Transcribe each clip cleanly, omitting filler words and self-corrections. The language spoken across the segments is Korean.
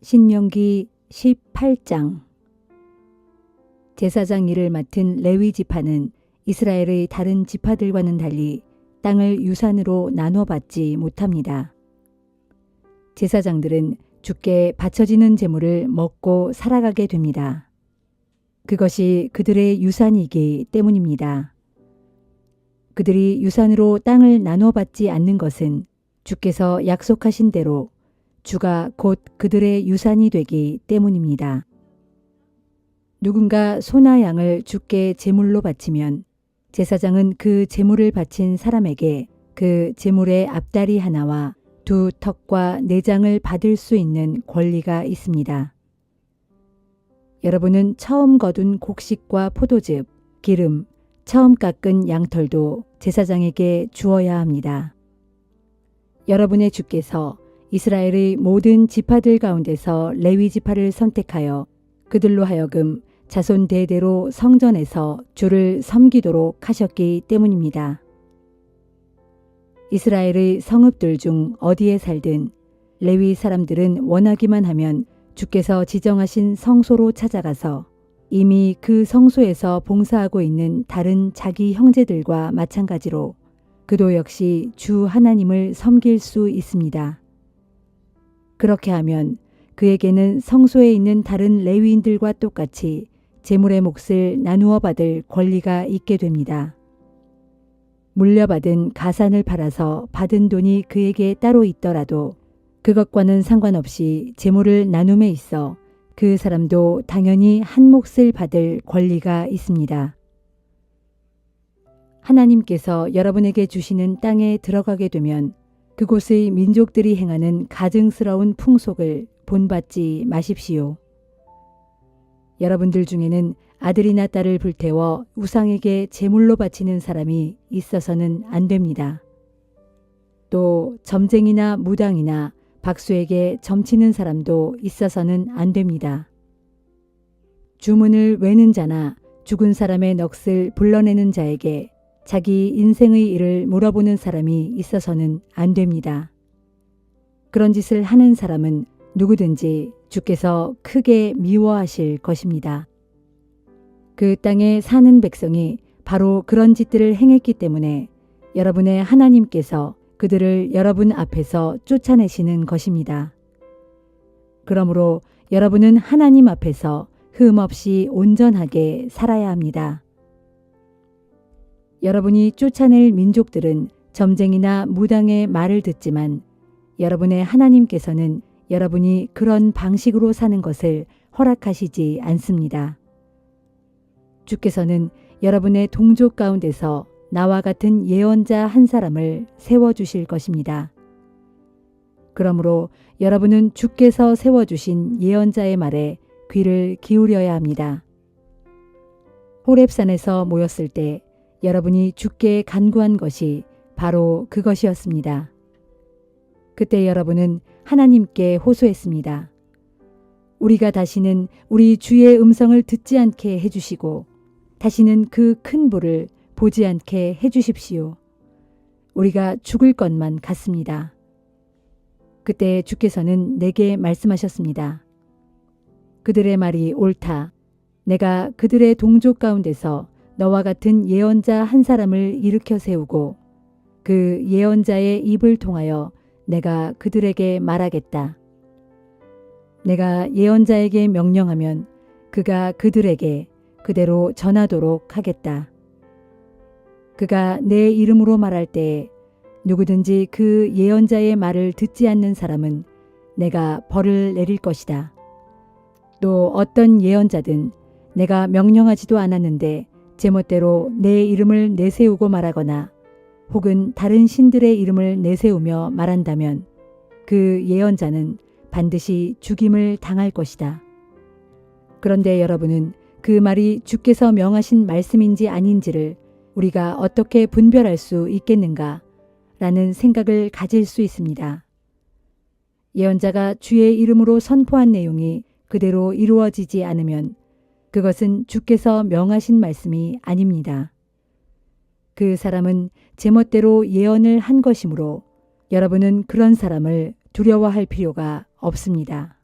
신명기 18장. 제사장 일을 맡은 레위 지파는 이스라엘의 다른 지파들과는 달리 땅을 유산으로 나눠 받지 못합니다. 제사장들은 주께 바쳐지는 제물을 먹고 살아가게 됩니다. 그것이 그들의 유산이기 때문입니다. 그들이 유산으로 땅을 나눠 받지 않는 것은 주께서 약속하신 대로 주가 곧 그들의 유산이 되기 때문입니다. 누군가 소나 양을 주께 제물로 바치면 제사장은 그 제물을 바친 사람에게 그 제물의 앞다리 하나와 두 턱과 내장을 받을 수 있는 권리가 있습니다. 여러분은 처음 거둔 곡식과 포도즙, 기름, 처음 깎은 양털도 제사장에게 주어야 합니다. 여러분의 주께서 이스라엘의 모든 지파들 가운데서 레위 지파를 선택하여 그들로 하여금 자손 대대로 성전에서 주를 섬기도록 하셨기 때문입니다. 이스라엘의 성읍들 중 어디에 살든 레위 사람들은 원하기만 하면 주께서 지정하신 성소로 찾아가서 이미 그 성소에서 봉사하고 있는 다른 자기 형제들과 마찬가지로 그도 역시 주 하나님을 섬길 수 있습니다. 그렇게 하면 그에게는 성소에 있는 다른 레위인들과 똑같이 제물의 몫을 나누어 받을 권리가 있게 됩니다. 물려받은 가산을 팔아서 받은 돈이 그에게 따로 있더라도 그것과는 상관없이 제물을 나눔에 있어 그 사람도 당연히 한 몫을 받을 권리가 있습니다. 하나님께서 여러분에게 주시는 땅에 들어가게 되면 그곳의 민족들이 행하는 가증스러운 풍속을 본받지 마십시오. 여러분들 중에는 아들이나 딸을 불태워 우상에게 제물로 바치는 사람이 있어서는 안 됩니다. 또 점쟁이나 무당이나 박수에게 점치는 사람도 있어서는 안 됩니다. 주문을 외는 자나 죽은 사람의 넋을 불러내는 자에게 자기 인생의 일을 물어보는 사람이 있어서는 안 됩니다. 그런 짓을 하는 사람은 누구든지 주께서 크게 미워하실 것입니다. 그 땅에 사는 백성이 바로 그런 짓들을 행했기 때문에 여러분의 하나님께서 그들을 여러분 앞에서 쫓아내시는 것입니다. 그러므로 여러분은 하나님 앞에서 흠 없이 온전하게 살아야 합니다. 여러분이 쫓아낼 민족들은 점쟁이나 무당의 말을 듣지만 여러분의 하나님께서는 여러분이 그런 방식으로 사는 것을 허락하시지 않습니다. 주께서는 여러분의 동족 가운데서 나와 같은 예언자 한 사람을 세워주실 것입니다. 그러므로 여러분은 주께서 세워주신 예언자의 말에 귀를 기울여야 합니다. 호렙산에서 모였을 때 여러분이 주께 간구한 것이 바로 그것이었습니다. 그때 여러분은 하나님께 호소했습니다. 우리가 다시는 우리 주의 음성을 듣지 않게 해주시고 다시는 그 큰 불을 보지 않게 해주십시오. 우리가 죽을 것만 같습니다. 그때 주께서는 내게 말씀하셨습니다. 그들의 말이 옳다. 내가 그들의 동족 가운데서 너와 같은 예언자 한 사람을 일으켜 세우고 그 예언자의 입을 통하여 내가 그들에게 말하겠다. 내가 예언자에게 명령하면 그가 그들에게 그대로 전하도록 하겠다. 그가 내 이름으로 말할 때에 누구든지 그 예언자의 말을 듣지 않는 사람은 내가 벌을 내릴 것이다. 또 어떤 예언자든 내가 명령하지도 않았는데 제멋대로 내 이름을 내세우고 말하거나 혹은 다른 신들의 이름을 내세우며 말한다면 그 예언자는 반드시 죽임을 당할 것이다. 그런데 여러분은 그 말이 주께서 명하신 말씀인지 아닌지를 우리가 어떻게 분별할 수 있겠는가? 라는 생각을 가질 수 있습니다. 예언자가 주의 이름으로 선포한 내용이 그대로 이루어지지 않으면 그것은 주께서 명하신 말씀이 아닙니다. 그 사람은 제멋대로 예언을 한 것이므로 여러분은 그런 사람을 두려워할 필요가 없습니다.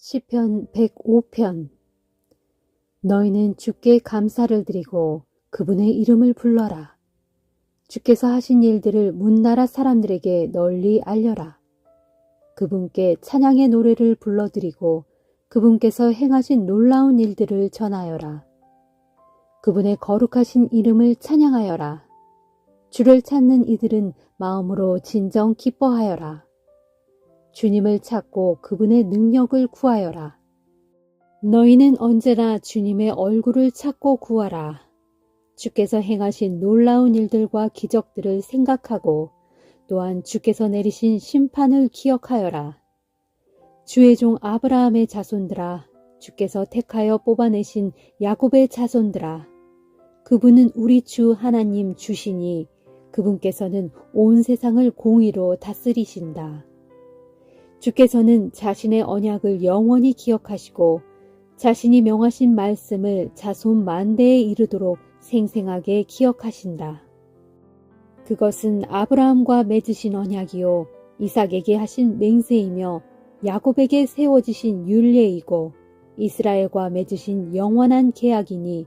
시편 105편. 너희는 주께 감사를 드리고 그분의 이름을 불러라. 주께서 하신 일들을 문나라 사람들에게 널리 알려라. 그분께 찬양의 노래를 불러드리고 그분께서 행하신 놀라운 일들을 전하여라. 그분의 거룩하신 이름을 찬양하여라. 주를 찾는 이들은 마음으로 진정 기뻐하여라. 주님을 찾고 그분의 능력을 구하여라. 너희는 언제나 주님의 얼굴을 찾고 구하라. 주께서 행하신 놀라운 일들과 기적들을 생각하고 또한 주께서 내리신 심판을 기억하여라. 주의 종 아브라함의 자손들아, 주께서 택하여 뽑아내신 야곱의 자손들아, 그분은 우리 주 하나님 주시니 그분께서는 온 세상을 공의로 다스리신다. 주께서는 자신의 언약을 영원히 기억하시고 자신이 명하신 말씀을 자손 만대에 이르도록 생생하게 기억하신다. 그것은 아브라함과 맺으신 언약이요 이삭에게 하신 맹세이며 야곱에게 세워지신 율례이고 이스라엘과 맺으신 영원한 계약이니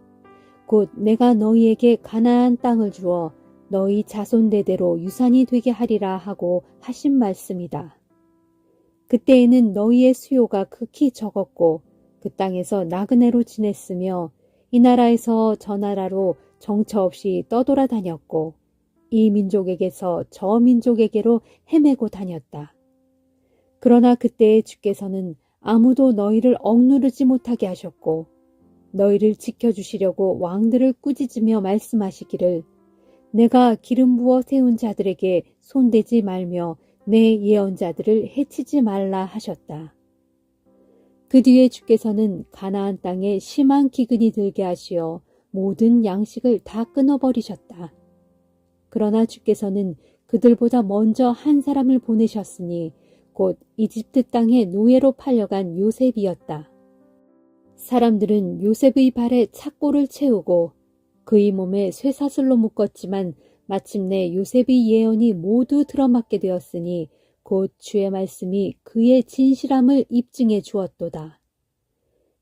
곧 내가 너희에게 가나안 땅을 주어 너희 자손 대대로 유산이 되게 하리라 하고 하신 말씀이다. 그때에는 너희의 수요가 극히 적었고 그 땅에서 나그네로 지냈으며 이 나라에서 저 나라로 정처 없이 떠돌아다녔고 이 민족에게서 저 민족에게로 헤매고 다녔다. 그러나 그때의 주께서는 아무도 너희를 억누르지 못하게 하셨고 너희를 지켜주시려고 왕들을 꾸짖으며 말씀하시기를 내가 기름 부어 세운 자들에게 손대지 말며 내 예언자들을 해치지 말라 하셨다. 그 뒤에 주께서는 가나안 땅에 심한 기근이 들게 하시어 모든 양식을 다 끊어버리셨다. 그러나 주께서는 그들보다 먼저 한 사람을 보내셨으니 곧 이집트 땅에 노예로 팔려간 요셉이었다. 사람들은 요셉의 발에 착고를 채우고 그의 몸에 쇠사슬로 묶었지만 마침내 요셉의 예언이 모두 들어맞게 되었으니 곧 주의 말씀이 그의 진실함을 입증해 주었도다.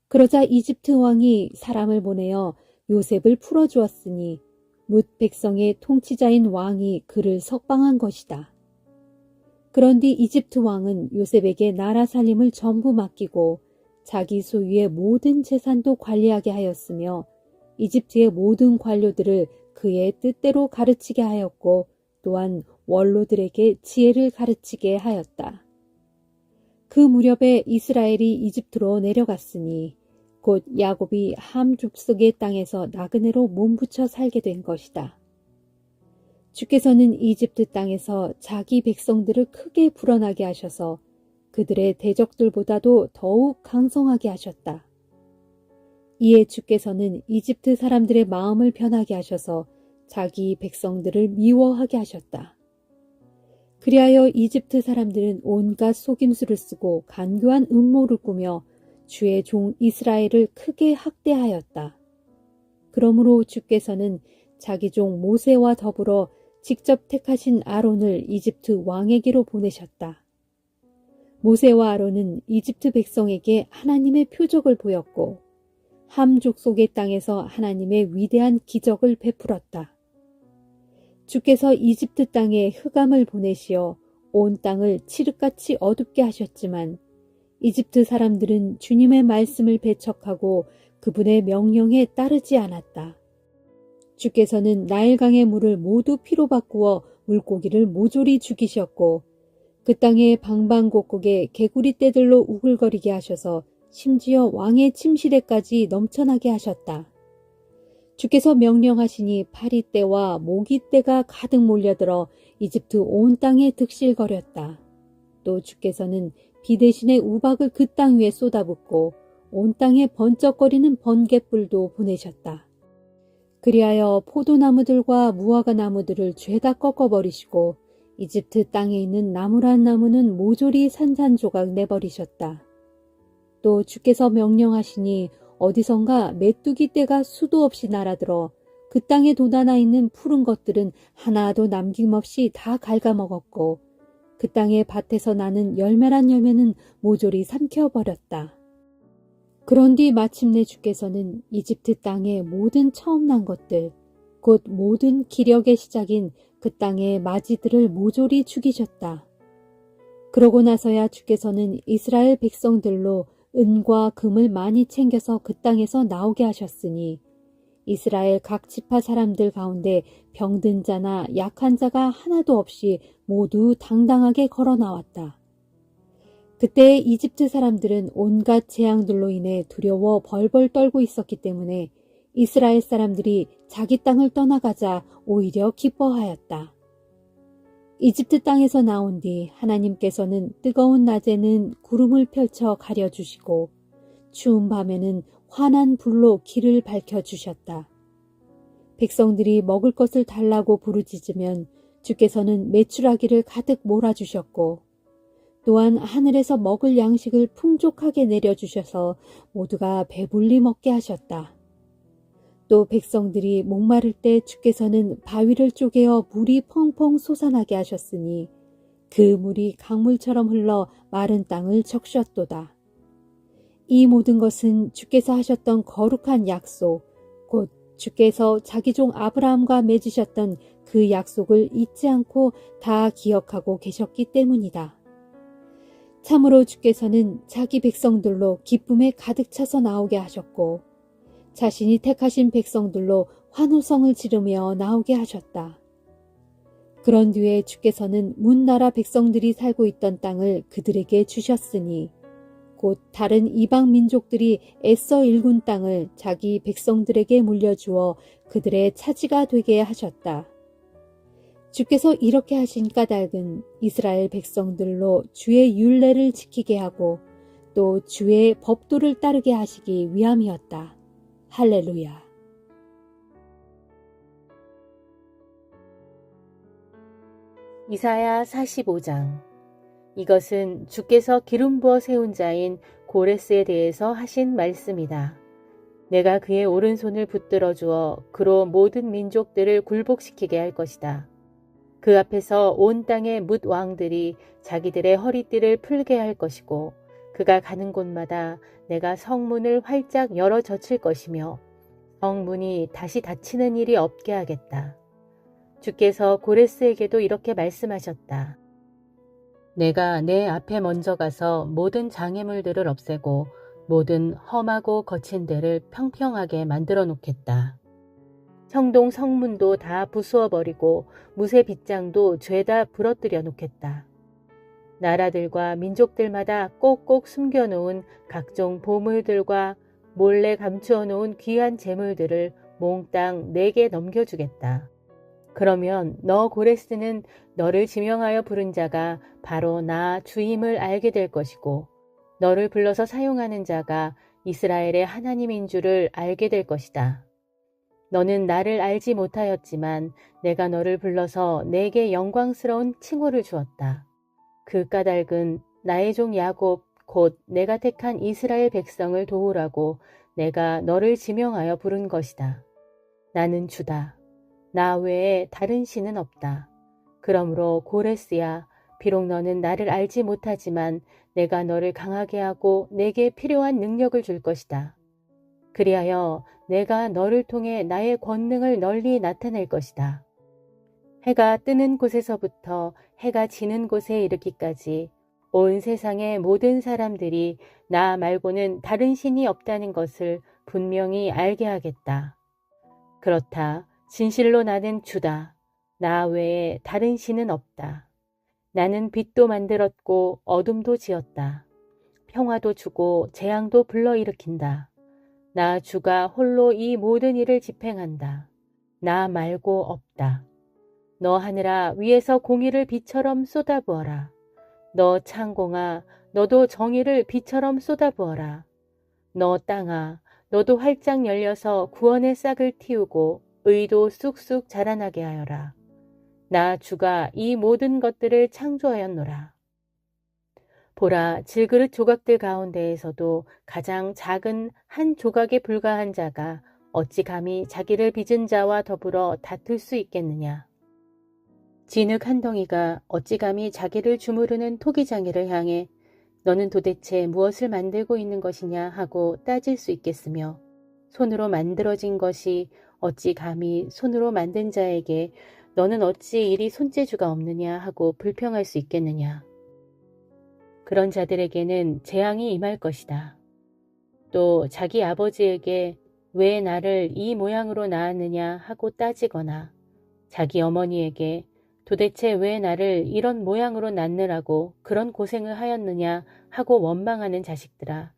그러자 이집트 왕이 사람을 보내어 요셉을 풀어주었으니 뭇 백성의 통치자인 왕이 그를 석방한 것이다. 그런 뒤 이집트 왕은 요셉에게 나라 살림을 전부 맡기고 자기 소유의 모든 재산도 관리하게 하였으며 이집트의 모든 관료들을 그의 뜻대로 가르치게 하였고 또한 원로들에게 지혜를 가르치게 하였다. 그 무렵에 이스라엘이 이집트로 내려갔으니 곧 야곱이 함 족속의 땅에서 나그네로 몸붙여 살게 된 것이다. 주께서는 이집트 땅에서 자기 백성들을 크게 불어나게 하셔서 그들의 대적들보다도 더욱 강성하게 하셨다. 이에 주께서는 이집트 사람들의 마음을 변하게 하셔서 자기 백성들을 미워하게 하셨다. 그리하여 이집트 사람들은 온갖 속임수를 쓰고 간교한 음모를 꾸며 주의 종 이스라엘을 크게 학대하였다. 그러므로 주께서는 자기 종 모세와 더불어 직접 택하신 아론을 이집트 왕에게로 보내셨다. 모세와 아론은 이집트 백성에게 하나님의 표적을 보였고 함 족속의 땅에서 하나님의 위대한 기적을 베풀었다. 주께서 이집트 땅에 흑암을 보내시어 온 땅을 칠흑같이 어둡게 하셨지만 이집트 사람들은 주님의 말씀을 배척하고 그분의 명령에 따르지 않았다. 주께서는 나일강의 물을 모두 피로 바꾸어 물고기를 모조리 죽이셨고 그 땅의 방방곡곡에 개구리 떼들로 우글거리게 하셔서 심지어 왕의 침실에까지 넘쳐나게 하셨다. 주께서 명령하시니 파리떼와 모기떼가 가득 몰려들어 이집트 온 땅에 득실거렸다. 또 주께서는 비 대신에 우박을 그 땅 위에 쏟아붓고 온 땅에 번쩍거리는 번갯불도 보내셨다. 그리하여 포도나무들과 무화과 나무들을 죄다 꺾어버리시고 이집트 땅에 있는 나무란 나무는 모조리 산산조각 내버리셨다. 또 주께서 명령하시니 어디선가 메뚜기 떼가 수도 없이 날아들어 그 땅에 돋아나 있는 푸른 것들은 하나도 남김없이 다 갉아먹었고 그 땅의 밭에서 나는 열매란 열매는 모조리 삼켜버렸다. 그런 뒤 마침내 주께서는 이집트 땅의 모든 처음 난 것들, 곧 모든 기력의 시작인 그 땅의 마지들을 모조리 죽이셨다. 그러고 나서야 주께서는 이스라엘 백성들로 은과 금을 많이 챙겨서 그 땅에서 나오게 하셨으니 이스라엘 각 지파 사람들 가운데 병든 자나 약한 자가 하나도 없이 모두 당당하게 걸어 나왔다. 그때 이집트 사람들은 온갖 재앙들로 인해 두려워 벌벌 떨고 있었기 때문에 이스라엘 사람들이 자기 땅을 떠나가자 오히려 기뻐하였다. 이집트 땅에서 나온 뒤 하나님께서는 뜨거운 낮에는 구름을 펼쳐 가려주시고 추운 밤에는 환한 불로 길을 밝혀주셨다. 백성들이 먹을 것을 달라고 부르짖으면 주께서는 메추라기를 가득 몰아주셨고 또한 하늘에서 먹을 양식을 풍족하게 내려주셔서 모두가 배불리 먹게 하셨다. 또 백성들이 목마를 때 주께서는 바위를 쪼개어 물이 펑펑 솟아나게 하셨으니 그 물이 강물처럼 흘러 마른 땅을 적셨도다. 이 모든 것은 주께서 하셨던 거룩한 약속, 곧 주께서 자기 종 아브라함과 맺으셨던 그 약속을 잊지 않고 다 기억하고 계셨기 때문이다. 참으로 주께서는 자기 백성들로 기쁨에 가득 차서 나오게 하셨고 자신이 택하신 백성들로 환호성을 지르며 나오게 하셨다. 그런 뒤에 주께서는 문나라 백성들이 살고 있던 땅을 그들에게 주셨으니 곧 다른 이방 민족들이 애써 일군 땅을 자기 백성들에게 물려주어 그들의 차지가 되게 하셨다. 주께서 이렇게 하신 까닭은 이스라엘 백성들로 주의 율례를 지키게 하고 또 주의 법도를 따르게 하시기 위함이었다. 할렐루야. 이사야 45장. 이것은 주께서 기름 부어 세운 자인 고레스에 대해서 하신 말씀이다. 내가 그의 오른손을 붙들어 주어 그로 모든 민족들을 굴복시키게 할 것이다. 그 앞에서 온 땅의 뭇 왕들이 자기들의 허리띠를 풀게 할 것이고 그가 가는 곳마다 내가 성문을 활짝 열어 젖힐 것이며 성문이 다시 닫히는 일이 없게 하겠다. 주께서 고레스에게도 이렇게 말씀하셨다. 내가 내 앞에 먼저 가서 모든 장애물들을 없애고 모든 험하고 거친 데를 평평하게 만들어 놓겠다. 성동 성문도 다 부수어버리고 무쇠 빗장도 죄다 부러뜨려 놓겠다. 나라들과 민족들마다 꼭꼭 숨겨놓은 각종 보물들과 몰래 감추어 놓은 귀한 재물들을 몽땅 내게 넘겨주겠다. 그러면 너 고레스는 너를 지명하여 부른 자가 바로 나 주임을 알게 될 것이고 너를 불러서 사용하는 자가 이스라엘의 하나님인 줄을 알게 될 것이다. 너는 나를 알지 못하였지만 내가 너를 불러서 내게 영광스러운 칭호를 주었다. 그 까닭은 나의 종 야곱 곧 내가 택한 이스라엘 백성을 도우라고 내가 너를 지명하여 부른 것이다. 나는 주다. 나 외에 다른 신은 없다. 그러므로 고레스야, 비록 너는 나를 알지 못하지만 내가 너를 강하게 하고 내게 필요한 능력을 줄 것이다. 그리하여 내가 너를 통해 나의 권능을 널리 나타낼 것이다. 해가 뜨는 곳에서부터 해가 지는 곳에 이르기까지 온 세상의 모든 사람들이 나 말고는 다른 신이 없다는 것을 분명히 알게 하겠다. 그렇다. 진실로 나는 주다. 나 외에 다른 신은 없다. 나는 빛도 만들었고 어둠도 지었다. 평화도 주고 재앙도 불러일으킨다. 나 주가 홀로 이 모든 일을 집행한다. 나 말고 없다. 너 하늘아 위에서 공의를 비처럼 쏟아부어라. 너 창공아 너도 정의를 비처럼 쏟아부어라. 너 땅아 너도 활짝 열려서 구원의 싹을 틔우고 의도 쑥쑥 자라나게 하여라. 나 주가 이 모든 것들을 창조하였노라. 보라, 질그릇 조각들 가운데에서도 가장 작은 한 조각에 불과한 자가 어찌 감히 자기를 빚은 자와 더불어 다툴 수 있겠느냐. 진흙 한 덩이가 어찌 감히 자기를 주무르는 토기장이를 향해 너는 도대체 무엇을 만들고 있는 것이냐 하고 따질 수 있겠으며 손으로 만들어진 것이 어찌 감히 손으로 만든 자에게 너는 어찌 이리 손재주가 없느냐 하고 불평할 수 있겠느냐. 그런 자들에게는 재앙이 임할 것이다. 또 자기 아버지에게 왜 나를 이 모양으로 낳았느냐 하고 따지거나 자기 어머니에게 도대체 왜 나를 이런 모양으로 낳느라고 그런 고생을 하였느냐 하고 원망하는 자식들아,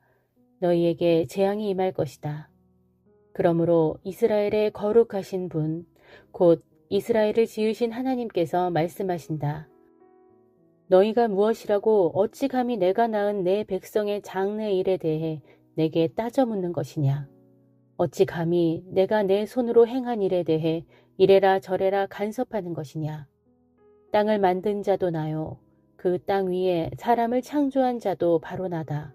너희에게 재앙이 임할 것이다. 그러므로 이스라엘의 거룩하신 분, 곧 이스라엘을 지으신 하나님께서 말씀하신다. 너희가 무엇이라고 어찌 감히 내가 낳은 내 백성의 장래 일에 대해 내게 따져 묻는 것이냐. 어찌 감히 내가 내 손으로 행한 일에 대해 이래라 저래라 간섭하는 것이냐. 땅을 만든 자도 나요. 그 땅 위에 사람을 창조한 자도 바로 나다.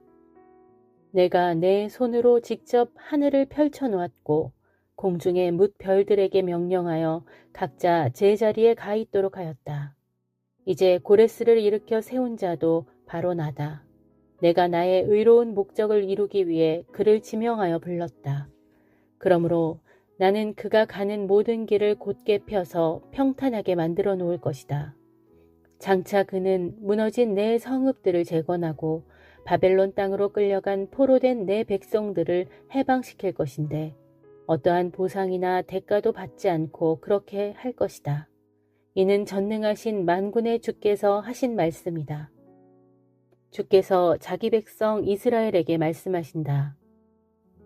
내가 내 손으로 직접 하늘을 펼쳐 놓았고 공중의 뭇 별들에게 명령하여 각자 제자리에 가 있도록 하였다. 이제 고레스를 일으켜 세운 자도 바로 나다. 내가 나의 의로운 목적을 이루기 위해 그를 지명하여 불렀다. 그러므로 나는 그가 가는 모든 길을 곧게 펴서 평탄하게 만들어 놓을 것이다. 장차 그는 무너진 내 성읍들을 재건하고 바벨론 땅으로 끌려간 포로된 내 백성들을 해방시킬 것인데 어떠한 보상이나 대가도 받지 않고 그렇게 할 것이다. 이는 전능하신 만군의 주께서 하신 말씀이다. 주께서 자기 백성 이스라엘에게 말씀하신다.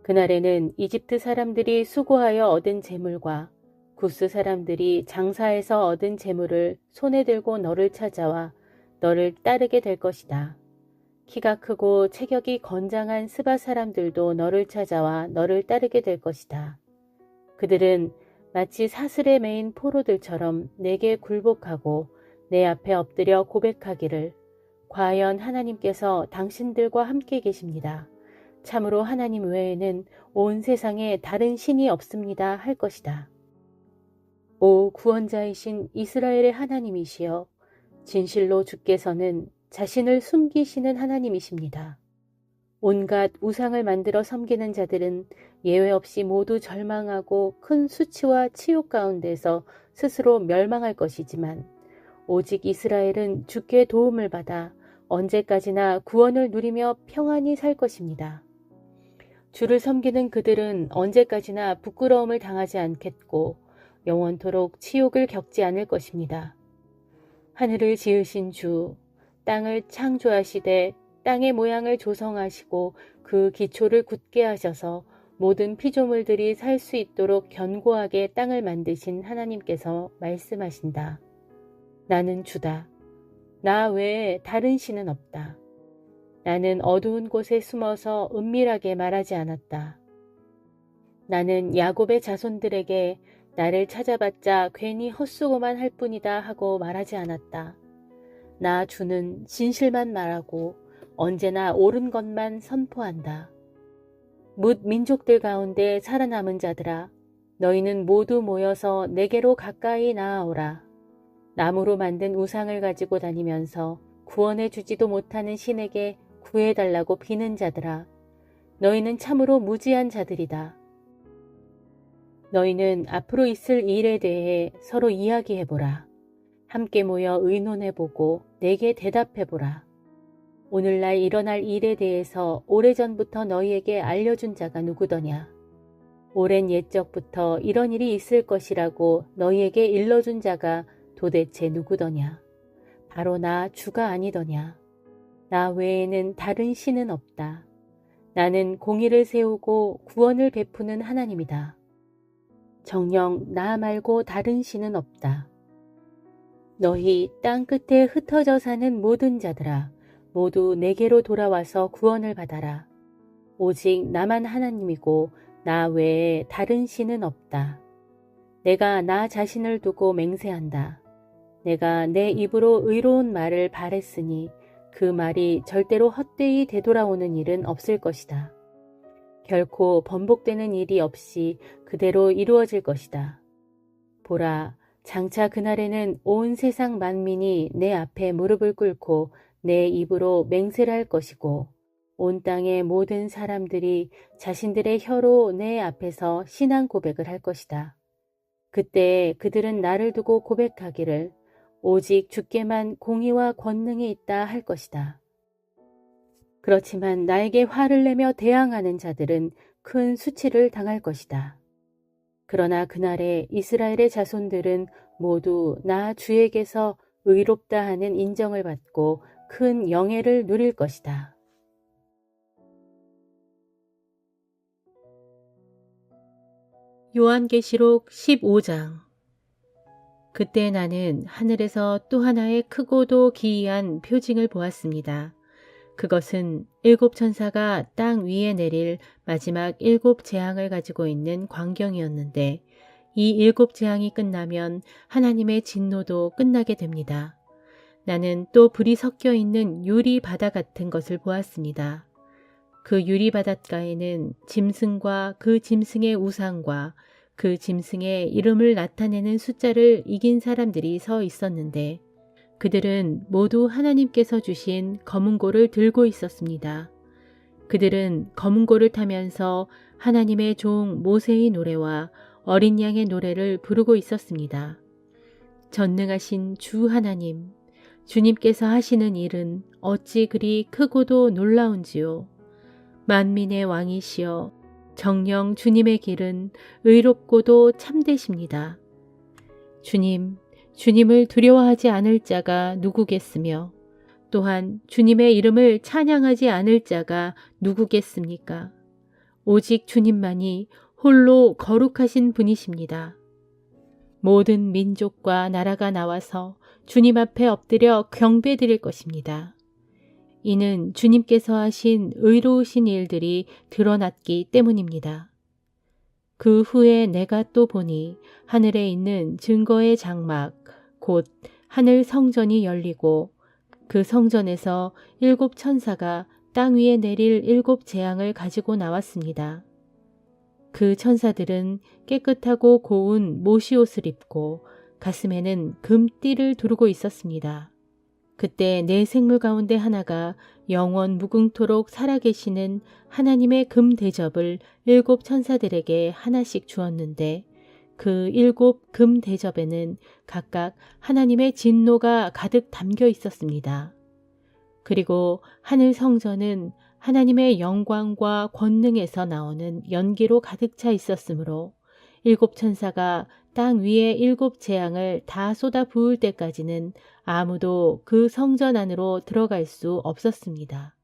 그날에는 이집트 사람들이 수고하여 얻은 재물과 구스 사람들이 장사해서 얻은 재물을 손에 들고 너를 찾아와 너를 따르게 될 것이다. 키가 크고 체격이 건장한 스바 사람들도 너를 찾아와 너를 따르게 될 것이다. 그들은 마치 사슬에 매인 포로들처럼 내게 굴복하고 내 앞에 엎드려 고백하기를 과연 하나님께서 당신들과 함께 계십니다. 참으로 하나님 외에는 온 세상에 다른 신이 없습니다 할 것이다. 오 구원자이신 이스라엘의 하나님이시여, 진실로 주께서는 자신을 숨기시는 하나님이십니다. 온갖 우상을 만들어 섬기는 자들은 예외 없이 모두 절망하고 큰 수치와 치욕 가운데서 스스로 멸망할 것이지만 오직 이스라엘은 주께 도움을 받아 언제까지나 구원을 누리며 평안히 살 것입니다. 주를 섬기는 그들은 언제까지나 부끄러움을 당하지 않겠고 영원토록 치욕을 겪지 않을 것입니다. 하늘을 지으신 주, 땅을 창조하시되 땅의 모양을 조성하시고 그 기초를 굳게 하셔서 모든 피조물들이 살 수 있도록 견고하게 땅을 만드신 하나님께서 말씀하신다. 나는 주다. 나 외에 다른 신은 없다. 나는 어두운 곳에 숨어서 은밀하게 말하지 않았다. 나는 야곱의 자손들에게 나를 찾아봤자 괜히 헛수고만 할 뿐이다 하고 말하지 않았다. 나 주는 진실만 말하고 언제나 옳은 것만 선포한다. 뭇 민족들 가운데 살아남은 자들아, 너희는 모두 모여서 내게로 가까이 나아오라. 나무로 만든 우상을 가지고 다니면서 구원해 주지도 못하는 신에게 구해달라고 비는 자들아, 너희는 참으로 무지한 자들이다. 너희는 앞으로 있을 일에 대해 서로 이야기해보라. 함께 모여 의논해보고 내게 대답해보라. 오늘날 일어날 일에 대해서 오래전부터 너희에게 알려준 자가 누구더냐? 오랜 옛적부터 이런 일이 있을 것이라고 너희에게 일러준 자가 도대체 누구더냐? 바로 나 주가 아니더냐? 나 외에는 다른 신은 없다. 나는 공의를 세우고 구원을 베푸는 하나님이다. 정녕 나 말고 다른 신은 없다. 너희 땅 끝에 흩어져 사는 모든 자들아, 모두 내게로 돌아와서 구원을 받아라. 오직 나만 하나님이고 나 외에 다른 신은 없다. 내가 나 자신을 두고 맹세한다. 내가 내 입으로 의로운 말을 발했으니 그 말이 절대로 헛되이 되돌아오는 일은 없을 것이다. 결코 번복되는 일이 없이 그대로 이루어질 것이다. 보라, 장차 그날에는 온 세상 만민이 내 앞에 무릎을 꿇고 내 입으로 맹세를 할 것이고 온 땅의 모든 사람들이 자신들의 혀로 내 앞에서 신앙 고백을 할 것이다. 그때 그들은 나를 두고 고백하기를 오직 주께만 공의와 권능이 있다 할 것이다. 그렇지만 나에게 화를 내며 대항하는 자들은 큰 수치를 당할 것이다. 그러나 그날에 이스라엘의 자손들은 모두 나 주에게서 의롭다 하는 인정을 받고 큰 영예를 누릴 것이다. 요한계시록 15장. 그때 나는 하늘에서 또 하나의 크고도 기이한 표징을 보았습니다. 그것은 7 천사가 땅 위에 내릴 마지막 7 재앙을 가지고 있는 광경이었는데 이 7 재앙이 끝나면 하나님의 진노도 끝나게 됩니다. 나는 또 불이 섞여 있는 유리 바다 같은 것을 보았습니다. 그 유리 바닷가에는 짐승과 그 짐승의 우상과 그 짐승의 이름을 나타내는 숫자를 이긴 사람들이 서 있었는데 그들은 모두 하나님께서 주신 검은고를 들고 있었습니다. 그들은 검은고를 타면서 하나님의 종 모세의 노래와 어린 양의 노래를 부르고 있었습니다. 전능하신 주 하나님, 주님께서 하시는 일은 어찌 그리 크고도 놀라운지요. 만민의 왕이시여, 정녕 주님의 길은 의롭고도 참되십니다. 주님, 주님을 두려워하지 않을 자가 누구겠으며 또한 주님의 이름을 찬양하지 않을 자가 누구겠습니까? 오직 주님만이 홀로 거룩하신 분이십니다. 모든 민족과 나라가 나와서 주님 앞에 엎드려 경배드릴 것입니다. 이는 주님께서 하신 의로우신 일들이 드러났기 때문입니다. 그 후에 내가 또 보니 하늘에 있는 증거의 장막, 곧 하늘 성전이 열리고 그 성전에서 7 천사가 땅 위에 내릴 7 재앙을 가지고 나왔습니다. 그 천사들은 깨끗하고 고운 모시옷을 입고 가슴에는 금띠를 두르고 있었습니다. 그때 네 생물 가운데 하나가 영원 무궁토록 살아계시는 하나님의 금 대접을 7 천사들에게 하나씩 주었는데 그 7 금 대접에는 각각 하나님의 진노가 가득 담겨 있었습니다. 그리고 하늘 성전은 하나님의 영광과 권능에서 나오는 연기로 가득 차 있었으므로 7 천사가 땅 위에 7 재앙을 다 쏟아 부을 때까지는 아무도 그 성전 안으로 들어갈 수 없었습니다.